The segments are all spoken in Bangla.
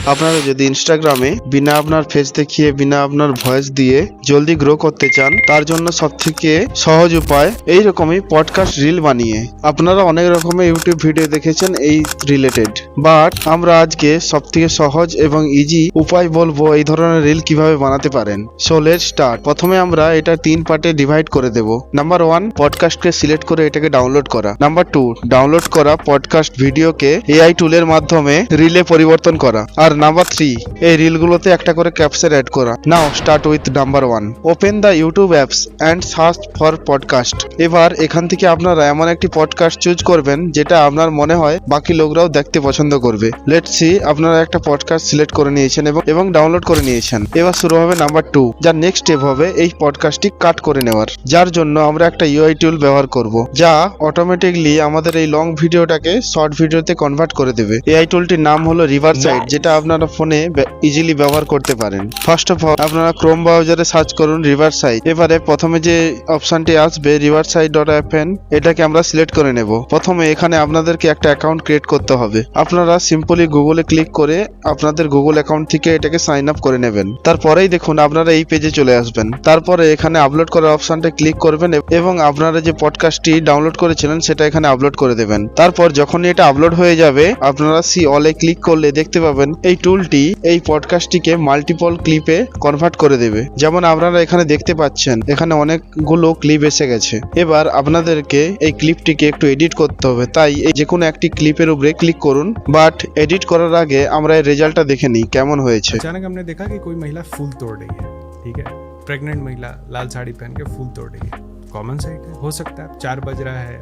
আপনারা যদি ইনস্টাগ্রামে বিনা আপনার ফেস দেখিয়ে বিনা আপনার ভয়েস দিয়ে জলদি গ্রো করতে চান, তার জন্য সবথেকে সহজ উপায় এই রকমই পডকাস্ট রিল বানিয়ে। আপনারা অনেক রকমের ইউটিউব ভিডিও দেখেছেন এই রিলেটেড, বাট আমরা আজকে সবথেকে সহজ এবং ইজি উপায় বলবো এই ধরনের রিল কিভাবে বানাতে পারেন। So let's start. প্রথমে আমরা এটা 3 পার্টে ডিভাইড করে দেব। নাম্বার 1, পডকাস্টকে সিলেক্ট করে এটাকে ডাউনলোড করা। নাম্বার 2, ডাউনলোড করা পডকাস্ট ভিডিওকে এআই টুলের মাধ্যমে রিলে পরিবর্তন করা। আর নাম্বার 3, এই রিলগুলোতে একটা করে ক্যাপশন অ্যাড করা। নাও start with number 1। Open the YouTube apps and search for podcast. এবার এখান থেকে আপনারা এমন একটি পডকাস্ট চুজ করবেন যেটা আপনার মনে হয় বাকি লোকরাও দেখতে পছন্দ করবে। লেটস সি, আপনারা একটা পডকাস্ট সিলেক্ট করে নিয়েছেন এবং ডাউনলোড করে নিয়েছেন। এবার শুরু হবে নাম্বার 2, যার নেক্সট স্টেপ হবে এই পডকাস্টটি কাট করে নেওয়ার, যার জন্য আমরা একটা ইউআই টুল ব্যবহার করব, যা অটোমেটিকলি আমাদের এই লং ভিডিওটাকে শর্ট ভিডিওতে কনভার্ট করে দেবে। এআই টুলটির নাম হলো রিভারসাইড, যেটা আপনারা ফোনে ইজিলি ব্যবহার করতে পারেন। ফার্স্ট অফ অল আপনারা ক্রোম ব্রাউজারে সার্চ করুন রিভারসাইড। এবারে প্রথমে যে অপশনটি আসবে riverside.fn, এটাকে আমরা সিলেক্ট করে নেব। প্রথমে এখানে আপনাদেরকে একটা অ্যাকাউন্ট ক্রিয়েট করতে হবে। আপনারা সিম্পলি গুগলে ক্লিক করে আপনাদের গুগল অ্যাকাউন্ট থেকে এটাকে সাইন আপ করে নেবেন। তারপরেই দেখুন আপনারা এই পেজে চলে আসবেন। তারপরে এখানে আপলোড করার অপশনটা ক্লিক করবেন এবং আপনারা যে পডকাস্টটি ডাউনলোড করেছিলেন সেটা এখানে আপলোড করে দেবেন। তারপর যখন এটা আপলোড হয়ে যাবে, আপনারা সি অলে ক্লিক করলে দেখতে পাবেন এই টুলটি এই পডকাস্টটিকে মাল্টিপল ক্লিপে কনভার্ট করে দেবে। যেমন আপনারা এখানে দেখতে পাচ্ছেন এখানে অনেকগুলো ক্লিপ এসে গেছে। এবার আপনাদেরকে এই ক্লিপটিকে একটু এডিট করতে হবে, তাই এই যে কোনো একটি ক্লিপের উপরে ক্লিক করুন। বাট এডিট করার আগে আমরা এই রেজাল্টটা দেখে নিই কেমন হয়েছে। अचानक हमने देखा कि कोई महिला फूल तोड़ रही है, ठीक है, प्रेग्नेंट महिला लाल साड़ी पहन के फूल तोड़ रही है। कॉमन साइट है, हो सकता है 4 बज रहा है,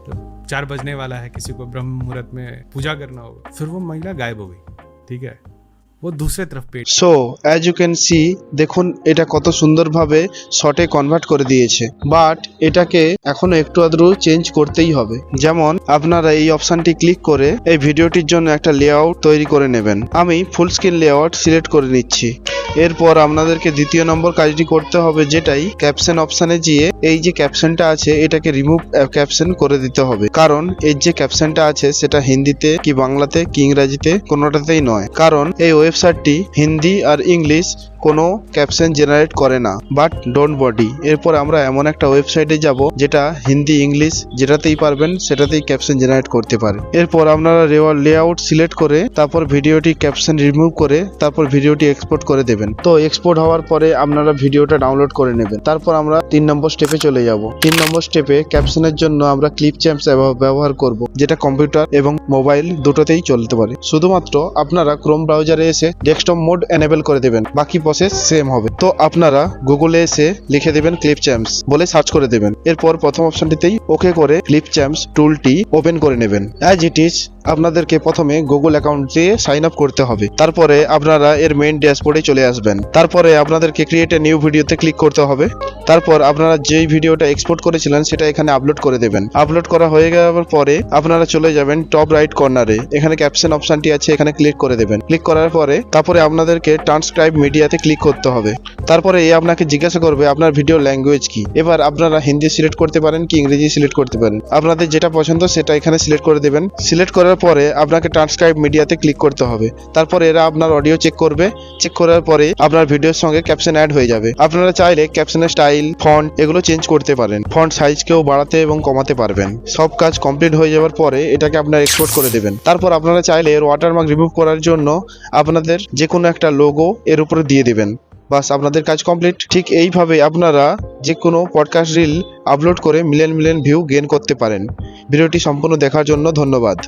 तो 4 बजने वाला है, किसी को ब्रह्म मुहूर्त में पूजा करना होगा, फिर वो महिला गायब हो गई, ठीक है, वो दूसरे तरफ पेट। So as you can see, দেখুন এটা কত সুন্দরভাবে শর্টে কনভার্ট করে দিয়েছে। বাট এটাকে এখনো একটু আধটু চেঞ্জ করতেই হবে। যেমন আপনারা এই অপশনটি ক্লিক করে এই ভিডিওটির জন্য একটা লেআউট তৈরি করে নেবেন। আমি ফুল স্ক্রিন লেআউট সিলেক্ট করে নিচ্ছি। এরপর আপনাদেরকে দ্বিতীয় নম্বর কাজটি করতে হবে, যেটাই ক্যাপশন অপশনে গিয়ে এই যে ক্যাপশনটা আছে এটাকে রিমুভ ক্যাপশন করে দিতে হবে। কারণ এর যে ক্যাপশনটা আছে সেটা হিন্দিতে কি বাংলাতে কি ইংরাজিতে কোনোটাতেই নয়, কারণ এই ওয়েবসাইটটি হিন্দি আর ইংলিশ কোনো ক্যাপশন জেনারেট করে না। বাট ডোন্ট বডি, এরপর আমরা এমন একটা ওয়েবসাইটে যাব যেটা হিন্দি ইংলিশ যেটাতেই পারবেন সেটাতেই ক্যাপশন জেনারেট করতে পারে। এরপর আপনারা লেআউট সিলেক্ট করে তারপর ভিডিওটি ক্যাপশন রিমুভ করে তারপর ভিডিওটি এক্সপোর্ট করে দেবেন। তো এক্সপোর্ট হওয়ার পরে আপনারা ভিডিওটা ডাউনলোড করে নেবেন। তারপর আমরা 3 নম্বর স্টেপে চলে যাব। 3 নম্বর স্টেপে ক্যাপশনের জন্য আমরা ক্লিপ চ্যাম্পস ব্যবহার করব, যেটা কম্পিউটার এবং মোবাইল দুটোতেই চলতে পারে। শুধুমাত্র আপনারা ক্রোম ব্রাউজারে এসে ডেস্কটপ মোড এনেবল করে দেবেন, বাকি প্রসেস সেম হবে। তো আপনারা গুগলে এসে লিখে দেবেন ক্লিপ চ্যাম্পস বলে সার্চ করে দেবেন। এরপর প্রথম অপশনটিতেই ওকে করে ক্লিপ চ্যাম্পস টুলটি ওপেন করে নেবেন। অ্যাজ ইট ইজ আপনাদেরকে প্রথমে গুগল অ্যাকাউন্ট দিয়ে সাইন আপ করতে হবে। তারপরে আপনারা এর মেইন ড্যাশবোর্ডে চলে আসবেন। তারপরে আপনাদেরকে ক্রিয়েট এ নিউ ভিডিওতে ক্লিক করতে হবে। তারপর আপনারা যেই ভিডিওটা এক্সপোর্ট করেছিলেন সেটা এখানে আপলোড করে দেবেন। আপলোড করা হয়ে যাওয়ার পরে আপনারা চলে যাবেন টপ রাইট কর্নারে, এখানে ক্যাপশন অপশনটি আছে, এখানে ক্লিক করে দেবেন। ক্লিক করার পরে তারপরে আপনাদেরকে ট্রান্সক্রাইব মিডিয়াতে ক্লিক করতে হবে। তারপরে এ আপনাকে জিজ্ঞাসা করবে আপনার ভিডিও ল্যাঙ্গুয়েজ কি। এবার আপনারা হিন্দি সিলেক্ট করতে পারেন কি ইংরেজি সিলেক্ট করতে পারেন, আপনাদের যেটা পছন্দ সেটা এখানে সিলেক্ট করে দেবেন। সিলেক্ট করার পরে আপনাকে ট্রান্সক্রাইব মিডিয়াতে ক্লিক করতে হবে। তারপর এরা আপনার অডিও চেক করবে। চেক করার পরে আপনার ভিডিওর সঙ্গে ক্যাপশন অ্যাড হয়ে যাবে। আপনারা চাইলে ক্যাপশনের স্টাইল, ফন্ট এগুলো চেঞ্জ করতে পারেন। ফন্ট সাইজকেও বাড়াতে এবং কমাতে পারবেন। সব কাজ কমপ্লিট হয়ে যাওয়ার পরে এটাকে আপনারা এক্সপোর্ট করে দেবেন। তারপর আপনারা চাইলে এর ওয়াটারমার্ক রিমুভ করার জন্য আপনাদের যে কোনো একটা লোগো এর উপরে দিয়ে দেবেন। বাস আপনাদের কাজ কমপ্লিট। ঠিক এইভাবে আপনারা যে কোনো পডকাস্ট রিল আপলোড করে মিলিয়ন ভিউ গেইন করতে পারেন। ভিডিওটি সম্পূর্ণ দেখার জন্য ধন্যবাদ।